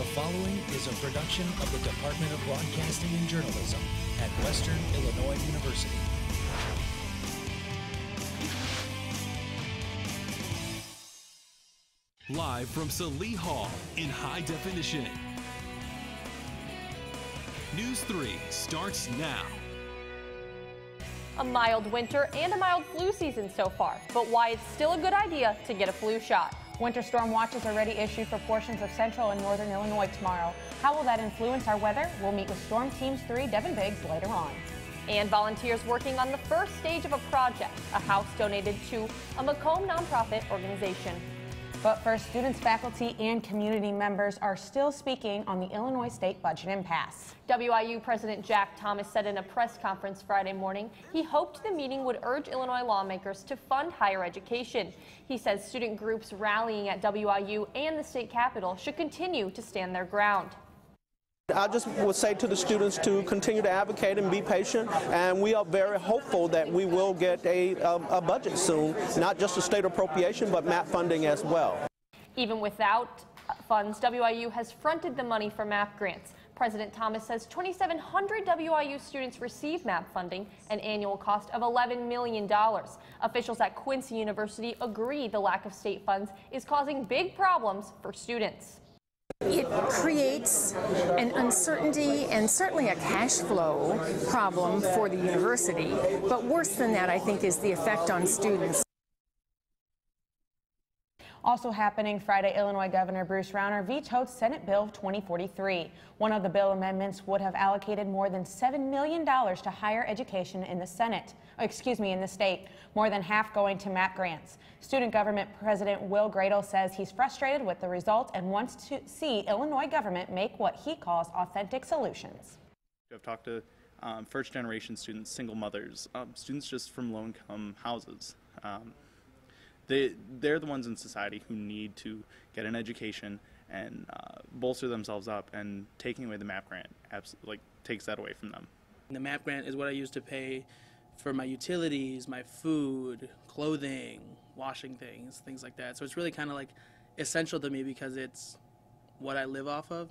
The following is a production of the Department of Broadcasting and Journalism at Western Illinois University. Live from Salee Hall in high definition. News 3 starts now. A mild winter and a mild flu season so far, but why it's still a good idea to get a flu shot. Winter storm watches already issued for portions of central and northern Illinois tomorrow. How will that influence our weather? We'll meet with Storm Teams 3 Devin Biggs later on. And volunteers working on the first stage of a project, a house donated to a Macomb nonprofit organization. But first, students, faculty, and community members are still speaking on the Illinois state budget impasse. WIU President Jack Thomas said in a press conference Friday morning he hoped the meeting would urge Illinois lawmakers to fund higher education. He says student groups rallying at WIU and the state capitol should continue to stand their ground. I just would say to the students to continue to advocate and be patient, and we are very hopeful that we will get a budget soon, not just a state appropriation, but MAP funding as well. Even without funds, WIU has fronted the money for MAP grants. President Thomas says 2,700 WIU students receive MAP funding, an annual cost of $11 million. Officials at Quincy University agree the lack of state funds is causing big problems for students. It creates an uncertainty and certainly a cash flow problem for the university. But worse than that, I think, is the effect on students. Also happening Friday, Illinois Governor Bruce Rauner vetoed Senate Bill 2043. One of the bill amendments would have allocated more than $7 million to higher education in the in the state, more than half going to MAP grants. Student Government President Will Gradle says he's frustrated with the result and wants to see Illinois government make what he calls authentic solutions. I've talked to first-generation students, single mothers, students just from low-income houses. They're the ones in society who need to get an education and bolster themselves up, and taking away the MAP grant absolutely takes that away from them. The MAP grant is what I use to pay for my utilities, my food, clothing, washing things like that. So it's really kind of like essential to me because it's what I live off of.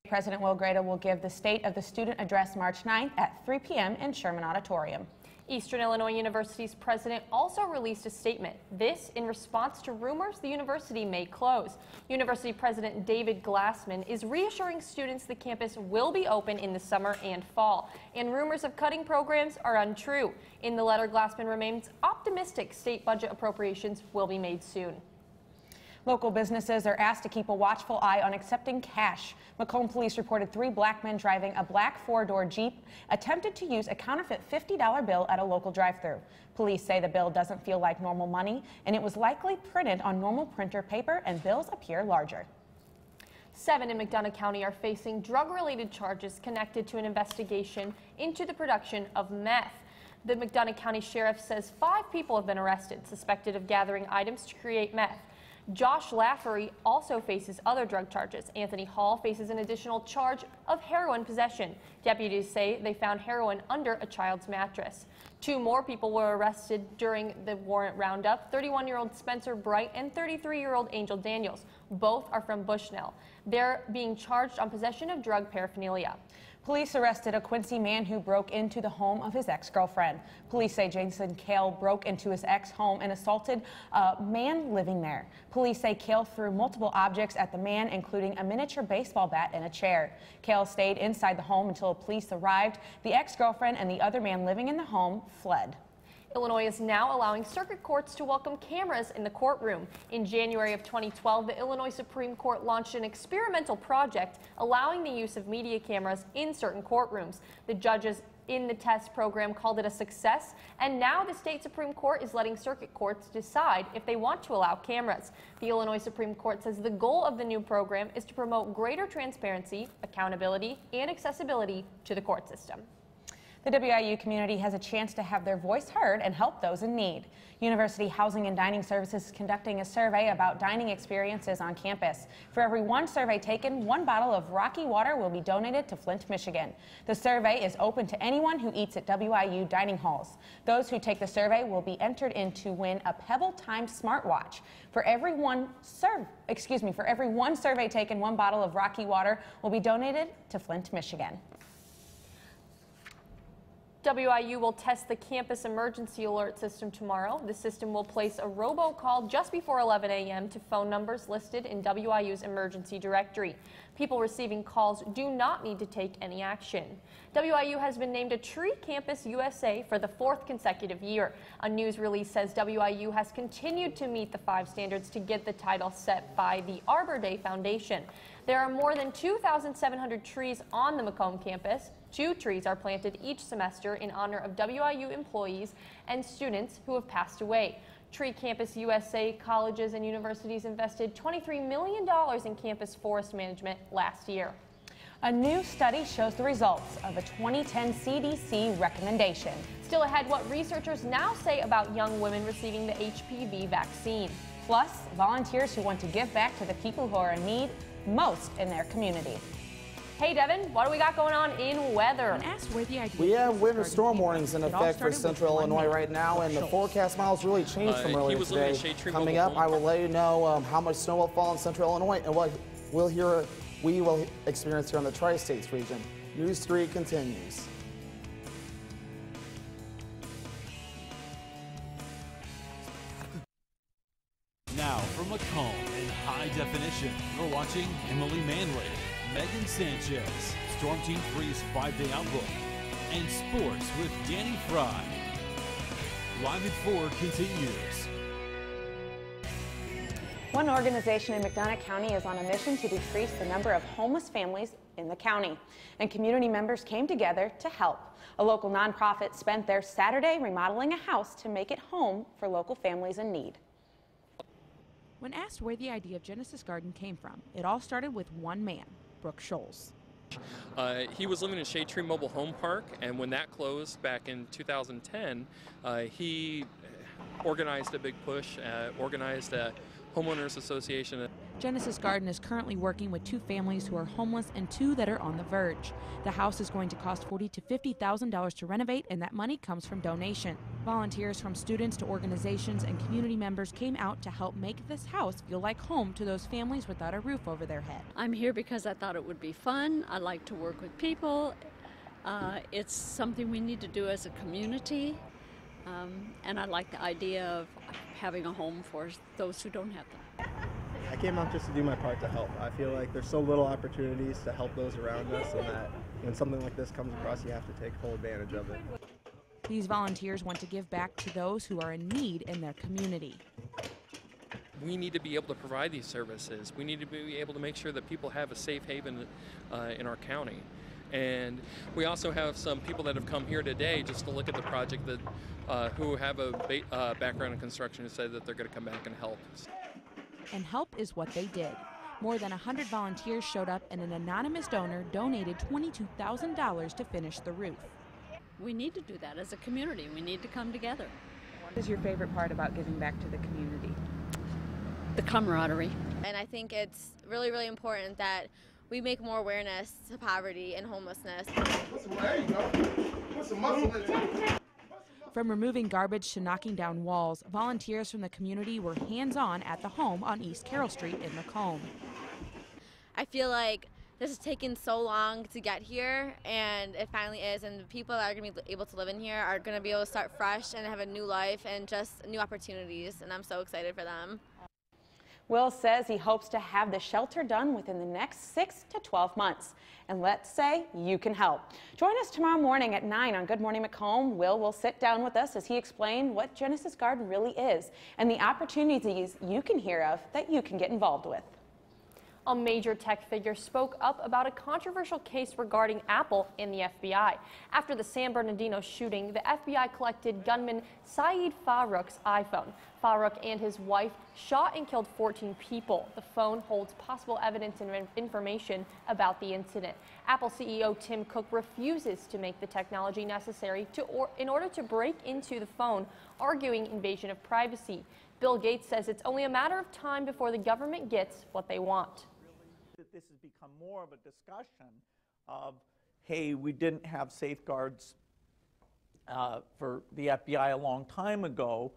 President Will Gradle will give the State of the Student address March 9th at 3 p.m. in Sherman Auditorium. Eastern Illinois University's president also released a statement. This in response to rumors the university may close. University President David Glassman is reassuring students the campus will be open in the summer and fall, and rumors of cutting programs are untrue. In the letter, Glassman remains optimistic state budget appropriations will be made soon. Local businesses are asked to keep a watchful eye on accepting cash. Macomb police reported 3 black men driving a black 4-door Jeep attempted to use a counterfeit $50 bill at a local drive-thru. Police say the bill doesn't feel like normal money, and it was likely printed on normal printer paper, and bills appear larger. 7 in McDonough County are facing drug-related charges connected to an investigation into the production of meth. The McDonough County Sheriff says 5 people have been arrested, suspected of gathering items to create meth. Josh Laffery also faces other drug charges. Anthony Hall faces an additional charge of heroin possession. Deputies say they found heroin under a child's mattress. 2 more people were arrested during the warrant roundup, 31-year-old Spencer Bright and 33-year-old Angel Daniels. Both are from Bushnell. They're being charged on possession of drug paraphernalia. Police arrested a Quincy man who broke into the home of his ex-girlfriend. Police say Jason Kale broke into his ex-home and assaulted a man living there. Police say Kale threw multiple objects at the man, including a miniature baseball bat and a chair. Kale stayed inside the home until police arrived. The ex-girlfriend and the other man living in the home fled. Illinois is now allowing circuit courts to welcome cameras in the courtroom. In January of 2012, the Illinois Supreme Court launched an experimental project allowing the use of media cameras in certain courtrooms. The judges in the test program called it a success, and now the state Supreme Court is letting circuit courts decide if they want to allow cameras. The Illinois Supreme Court says the goal of the new program is to promote greater transparency, accountability, and accessibility to the court system. The WIU community has a chance to have their voice heard and help those in need. University Housing and Dining Services is conducting a survey about dining experiences on campus. For every one survey taken, 1 bottle of Rocky Water will be donated to Flint, Michigan. The survey is open to anyone who eats at WIU dining halls. Those who take the survey will be entered in to win a Pebble Time smartwatch. For every one survey taken, 1 bottle of Rocky Water will be donated to Flint, Michigan. WIU will test the campus emergency alert system tomorrow. The system will place a robocall just before 11 a.m. to phone numbers listed in WIU's emergency directory. People receiving calls do not need to take any action. WIU has been named a Tree Campus USA for the 4th consecutive year. A news release says WIU has continued to meet the 5 standards to get the title set by the Arbor Day Foundation. There are more than 2,700 trees on the Macomb campus. 2 trees are planted each semester in honor of WIU employees and students who have passed away. Tree Campus USA colleges and universities invested $23 million in campus forest management last year. A new study shows the results of a 2010 CDC recommendation. Still ahead, what researchers now say about young women receiving the HPV vaccine. Plus, volunteers who want to give back to the people who are in need most in their community. Hey Devin, what do we got going on in weather? We have winter storm warnings in effect for central Illinois right now, and the forecast models really changed from earlier today. Coming up, I will let you know how much snow will fall in central Illinois and what we will experience here in the Tri-States region. News 3 continues. Now from Macomb in high definition, you're watching Emily Manley, Megan Sanchez, Storm Team 3's 5-day outlook, and sports with Danny Fry. Live at 4 continues. One organization in McDonough County is on a mission to decrease the number of homeless families in the county, and community members came together to help. A local nonprofit spent their Saturday remodeling a house to make it home for local families in need. When asked where the idea of Genesis Garden came from, it all started with one man, Brooke Scholes. He was living in Shade Tree Mobile Home Park, and when that closed back in 2010, he organized a big push, organized a homeowners association. Genesis Garden is currently working with 2 families who are homeless and 2 that are on the verge. The house is going to cost $40,000 to $50,000 to renovate, and that money comes from donation. Volunteers from students to organizations and community members came out to help make this house feel like home to those families without a roof over their head. I'm here because I thought it would be fun. I like to work with people. It's something we need to do as a community. And I like the idea of having a home for those who don't have them. I came out just to do my part to help. I feel like there's so little opportunities to help those around us, and that when something like this comes across, you have to take full advantage of it. These volunteers want to give back to those who are in need in their community. We need to be able to provide these services. We need to be able to make sure that people have a safe haven in our county. And we also have some people that have come here today just to look at the project that who have a background in construction who said that they're going to come back and help. And help is what they did. More than 100 volunteers showed up, and an anonymous donor donated $22,000 to finish the roof. We need to do that as a community. We need to come together. What is your favorite part about giving back to the community? The camaraderie. And I think it's really, really important that we make more awareness to poverty and homelessness. There you go. Put some muscle in it. From removing garbage to knocking down walls, volunteers from the community were hands-on at the home on East Carroll Street in Macomb. I feel like this has taken so long to get here, and it finally is, and the people that are going to be able to live in here are going to be able to start fresh and have a new life and just new opportunities, and I'm so excited for them. Will says he hopes to have the shelter done within the next 6 to 12 months. And let's say you can help. Join us tomorrow morning at 9 on Good Morning Macomb. Will sit down with us as he explains what Genesis Garden really is and the opportunities you can hear of that you can get involved with. A major tech figure spoke up about a controversial case regarding Apple and the FBI. After the San Bernardino shooting, the FBI collected gunman Saeed Farouk's iPhone. Farouk and his wife shot and killed 14 people. The phone holds possible evidence and information about the incident. Apple CEO Tim Cook refuses to make the technology necessary in order to break into the phone, arguing invasion of privacy. Bill Gates says it's only a matter of time before the government gets what they want. This has become more of a discussion of, hey, we didn't have safeguards for the FBI a long time ago.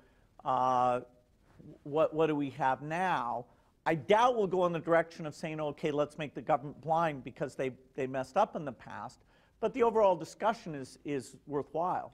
What do we have now? I doubt we'll go in the direction of saying, okay, let's make the government blind because they messed up in the past. But the overall discussion is worthwhile.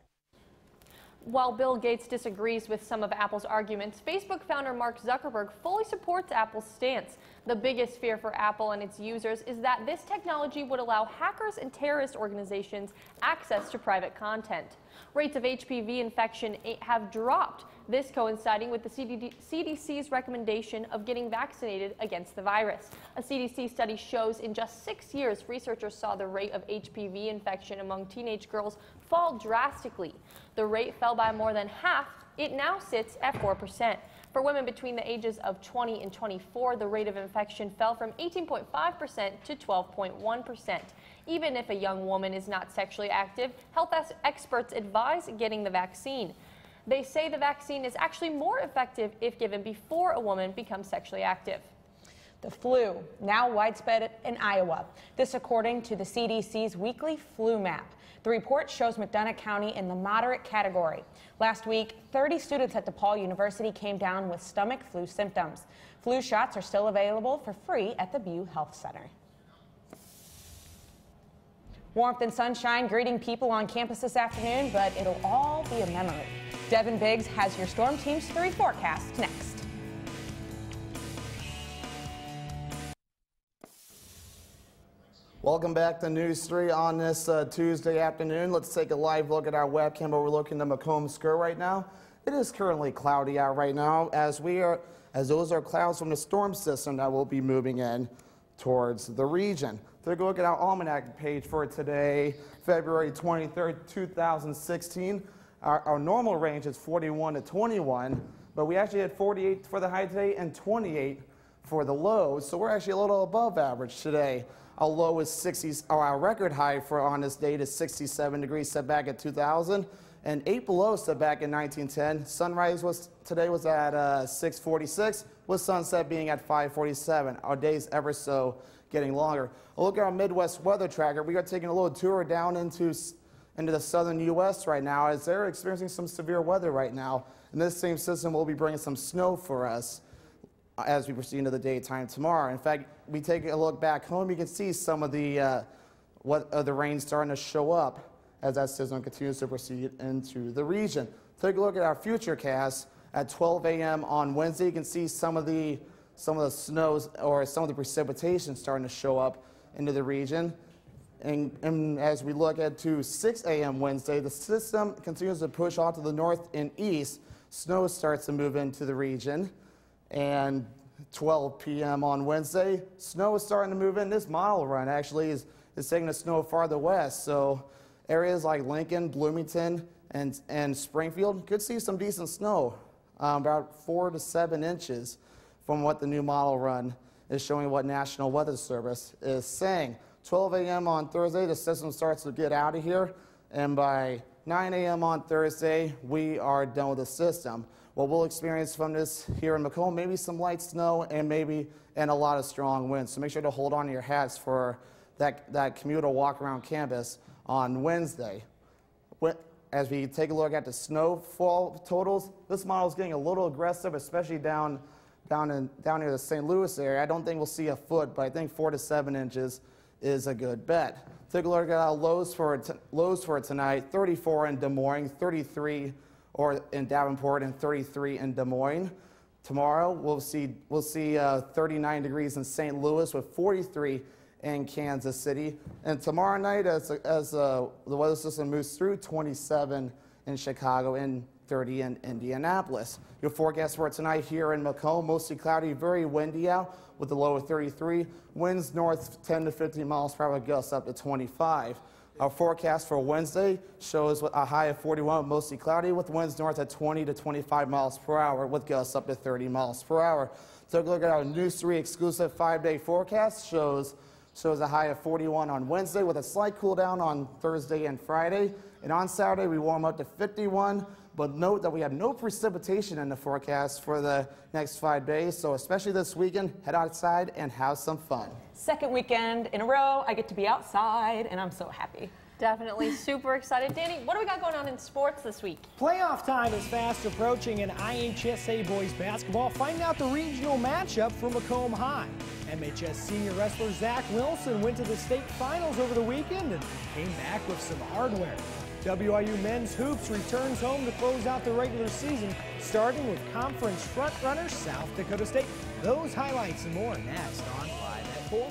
While Bill Gates disagrees with some of Apple's arguments, Facebook founder Mark Zuckerberg fully supports Apple's stance. The biggest fear for Apple and its users is that this technology would allow hackers and terrorist organizations access to private content. Rates of HPV infection have dropped, this coinciding with the CDC's recommendation of getting vaccinated against the virus. A CDC study shows in just 6 years, researchers saw the rate of HPV infection among teenage girls fall drastically. The rate fell by more than half. It now sits at 4%. For women between the ages of 20 and 24, the rate of infection fell from 18.5% to 12.1%. Even if a young woman is not sexually active, health experts advise getting the vaccine. They say the vaccine is actually more effective if given before a woman becomes sexually active. The flu, now widespread in Iowa. This according to the CDC's weekly flu map. The report shows McDonough County in the moderate category. Last week, 30 students at DePaul University came down with stomach flu symptoms. Flu shots are still available for free at the View Health Center. Warmth and sunshine greeting people on campus this afternoon, but it'll all be a memory. Devin Biggs has your Storm Team's 3 forecast next. Welcome back to News 3 on this Tuesday afternoon. Let's take a live look at our webcam overlooking the Macomb Square right now. It is currently cloudy out right now as those are clouds from the storm system that will be moving in towards the region. Take a look at our almanac page for today, February 23rd, 2016. Our normal range is 41 to 21, but we actually had 48 for the high today and 28 for the low, so we're actually a little above average today. Our low is 60, or our record high for on this date is 67 degrees, set back at 2000, and 8 below set back in 1910. Sunrise today was at 6:46, with sunset being at 5:47. Our days ever so getting longer. A look at our Midwest weather tracker. We are taking a little tour down into the southern U.S. right now as they're experiencing some severe weather right now. And this same system will be bringing some snow for us as we proceed into the daytime tomorrow. In fact, we take a look back home, you can see some of the rain starting to show up as that system continues to proceed into the region. Take a look at our futurecast at 12 a.m. on Wednesday. You can see some of the snows or some of the precipitation starting to show up into the region. And as we look at to 6 a.m. Wednesday, the system continues to push off to the north and east. Snow starts to move into the region. And 12 p.m. on Wednesday, snow is starting to move in. This model run actually is taking the snow farther west. So areas like Lincoln, Bloomington, and Springfield could see some decent snow, about 4 to 7 inches from what the new model run is showing, what National Weather Service is saying. 12 a.m. on Thursday, the system starts to get out of here, and by 9 a.m. on Thursday, we are done with the system. What we'll experience from this here in Macomb, maybe some light snow and a lot of strong winds. So make sure to hold on to your hats for that commute or walk around campus on Wednesday. As we take a look at the snowfall totals, this model is getting a little aggressive, especially down near the St. Louis area. I don't think we'll see a foot, but I think 4 to 7 inches is a good bet. Take a look at our lows for tonight. 34 in Des Moines, 33 in Davenport, and 33 in Des Moines. Tomorrow we'll see 39 degrees in St. Louis with 43 in Kansas City. And tomorrow night, as the weather system moves through, 27 in Chicago. And 30 in Indianapolis. Your forecast for tonight here in Macomb, mostly cloudy, very windy out with a low of 33. Winds north 10 to 15 miles per hour, gusts up to 25. Our forecast for Wednesday shows a high of 41, mostly cloudy, with winds north at 20 to 25 miles per hour, with gusts up to 30 miles per hour. Take a look at our News 3 exclusive 5-day forecast. Shows a high of 41 on Wednesday, with a slight cool down on Thursday and Friday. And on Saturday, we warm up to 51. But note that we have no precipitation in the forecast for the next 5 days. So especially this weekend, head outside and have some fun. Second weekend in a row, I get to be outside, and I'm so happy. Definitely super excited. Danny, what do we got going on in sports this week? Playoff time is fast approaching in IHSA boys basketball. Find out the regional matchup for Macomb High. MHS senior wrestler Zach Wilson went to the state finals over the weekend and came back with some hardware. WIU men's hoops returns home to close out the regular season, starting with conference frontrunner South Dakota State. Those highlights and more next on 5 at 4.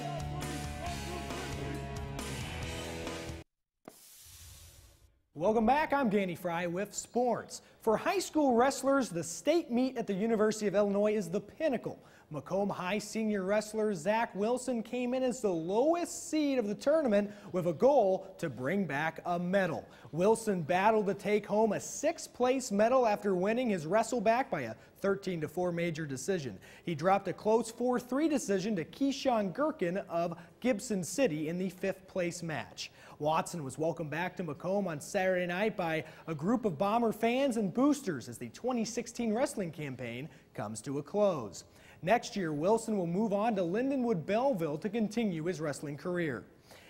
Welcome back. I'm Danny Fry with sports. For high school wrestlers, the state meet at the University of Illinois is the pinnacle. Macomb High senior wrestler Zach Wilson came in as the lowest seed of the tournament with a goal to bring back a medal. Wilson battled to take home a 6th place medal after winning his wrestle back by a 13-4 major decision. He dropped a close 4-3 decision to Keyshawn Gherkin of Gibson City in the 5th place match. Watson was welcomed back to Macomb on Saturday night by a group of Bomber fans and boosters as the 2016 wrestling campaign comes to a close. Next year, Wilson will move on to Lindenwood Belleville to continue his wrestling career.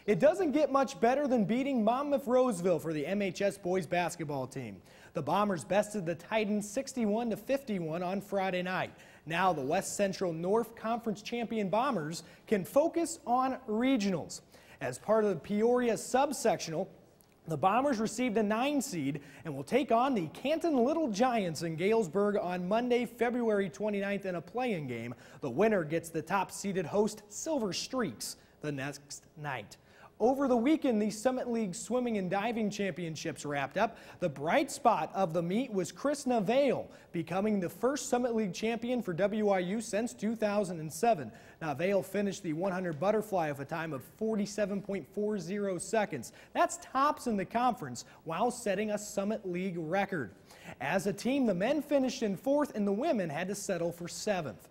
It doesn't get much better than beating Monmouth Roseville for the MHS boys basketball team. The Bombers bested the Titans 61-51 on Friday night. Now the West Central North Conference champion Bombers can focus on regionals. As part of the Peoria subsectional, the Bombers received a 9 seed and will take on the Canton Little Giants in Galesburg on Monday, February 29th in a play-in game. The winner gets the top-seeded host Silver Streaks the next night. Over the weekend, the Summit League Swimming and Diving Championships wrapped up. The bright spot of the meet was Chris Navale, becoming the first Summit League champion for WIU since 2007. Navale finished the 100 butterfly with a time of 47.40 seconds. That's tops in the conference while setting a Summit League record. As a team, the men finished in 4th and the women had to settle for 7th.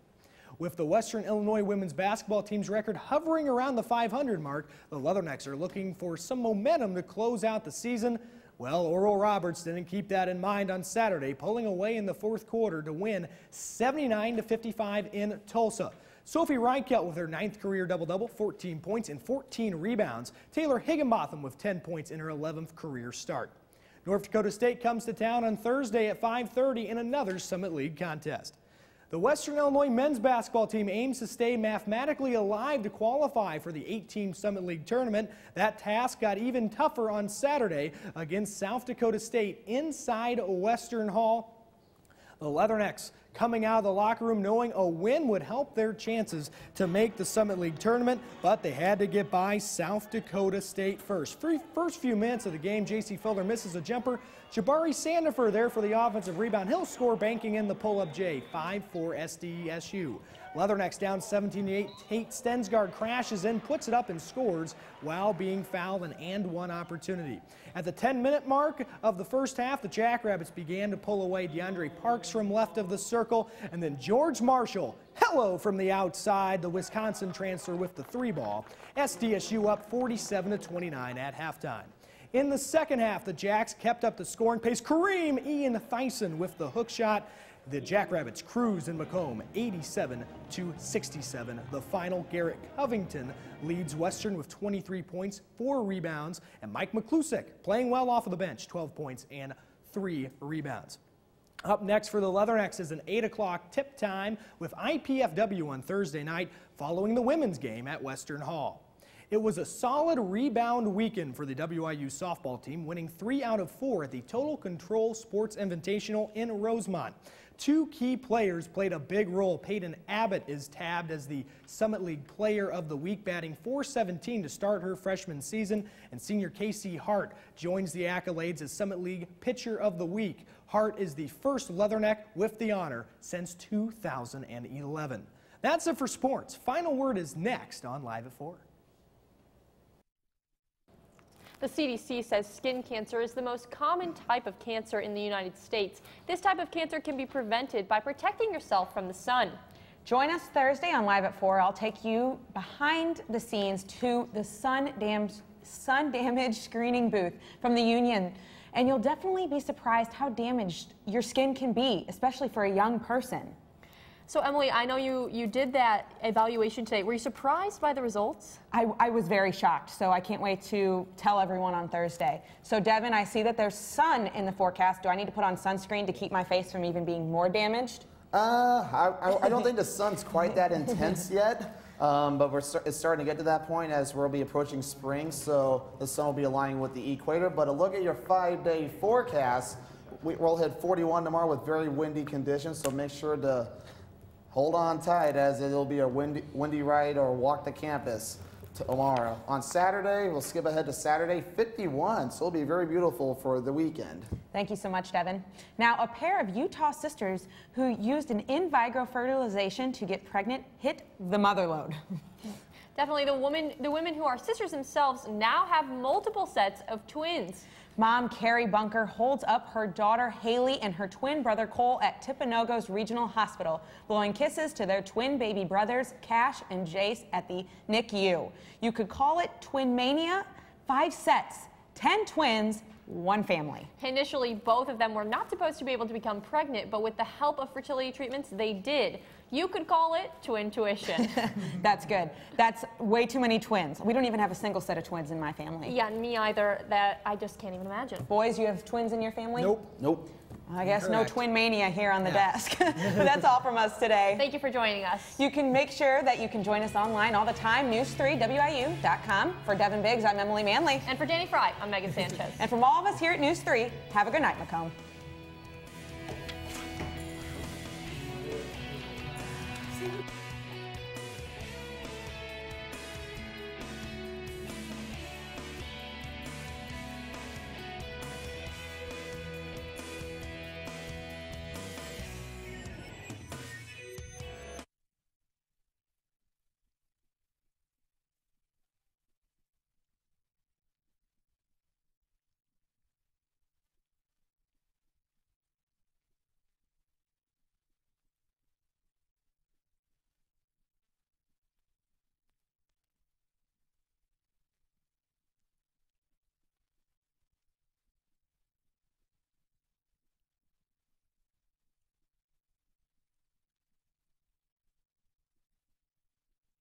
With the Western Illinois women's basketball team's record hovering around the 500 mark, the Leathernecks are looking for some momentum to close out the season. Well, Oral Roberts didn't keep that in mind on Saturday, pulling away in the 4th quarter to win 79-55 in Tulsa. Sophie Reichelt with her 9th career double-double, 14 points and 14 rebounds. Taylor Higginbotham with 10 points in her 11th career start. North Dakota State comes to town on Thursday at 5:30 in another Summit League contest. The Western Illinois men's basketball team aims to stay mathematically alive to qualify for the 8-team Summit League tournament. That task got even tougher on Saturday against South Dakota State inside Western Hall. The Leathernecks coming out of the locker room knowing a win would help their chances to make the Summit League tournament, but they had to get by South Dakota State first. First few minutes of the game, J.C. Felder misses a jumper. Jabari Sandifer there for the offensive rebound. He'll score, banking in the pull-up J, 5 for SDSU. Leathernecks down 17-8. Tate Stensgaard crashes in, puts it up and scores while being fouled, an and-one opportunity. At the 10-minute mark of the first half, the Jackrabbits began to pull away DeAndre Parks from left of the circle, and then George Marshall, hello from the outside, the Wisconsin transfer with the 3-ball. SDSU up 47-29 at halftime. In the second half, the Jacks kept up the scoring pace. Kareem Ian Thyssen with the hook shot. The Jackrabbits cruise in Macomb 87-67. The final, Garrett Covington leads Western with 23 points, 4 rebounds, and Mike McClusick playing well off of the bench, 12 points and 3 rebounds. Up next for the Leathernecks is an 8 o'clock tip time with IPFW on Thursday night following the women's game at Western Hall. It was a solid rebound weekend for the WIU softball team, winning 3 out of 4 at the Total Control Sports Invitational in Rosemont. Two key players played a big role. Peyton Abbott is tabbed as the Summit League Player of the Week, batting .417 to start her freshman season, and senior Casey Hart joins the accolades as Summit League Pitcher of the Week. Hart is the first Leatherneck with the honor since 2011. That's it for sports. Final word is next on Live at 4. The CDC says skin cancer is the most common type of cancer in the United States. This type of cancer can be prevented by protecting yourself from the sun. Join us Thursday on Live at 4. I'll take you behind the scenes to the sun damage screening booth from the Union. And you'll definitely be surprised how damaged your skin can be, especially for a young person. So Emily, I know you did that evaluation today. Were you surprised by the results? I was very shocked, so I can't wait to tell everyone on Thursday. So Devin, I see that there's sun in the forecast. Do I need to put on sunscreen to keep my face from even being more damaged? I don't think the sun's quite that intense yet, but it's starting to get to that point as we'll be approaching spring, so the sun will be aligning with the equator. But a look at your 5-day forecast, we'll hit 41 tomorrow with very windy conditions, so make sure to hold on tight as it'll be a windy ride or walk the campus tomorrow. On Saturday, we'll skip ahead to Saturday, 51, so it'll be very beautiful for the weekend. Thank you so much, Devin. Now, a pair of Utah sisters who used an in vitro fertilization to get pregnant hit the mother load. Definitely, the women who are sisters themselves now have multiple sets of twins. Mom Carrie Bunker holds up her daughter Haley and her twin brother Cole at Timpanogos Regional Hospital, blowing kisses to their twin baby brothers Cash and Jace at the NICU. You could call it Twin Mania. 5 sets, 10 twins, 1 family. Initially, both of them were not supposed to be able to become pregnant, but with the help of fertility treatments, they did. You could call it twin tuition. That's good. That's way too many twins. We don't even have a single set of twins in my family. Yeah, me either. That I just can't even imagine. Boys, you have twins in your family? Nope. Nope. I guess Correct. no twin mania here on the desk. But that's all from us today. Thank you for joining us. You can make sure that you can join us online all the time, news3wiu.com. For Devin Biggs, I'm Emily Manley. And for Danny Fry, I'm Megan Sanchez. And from all of us here at News 3, have a good night, Macomb.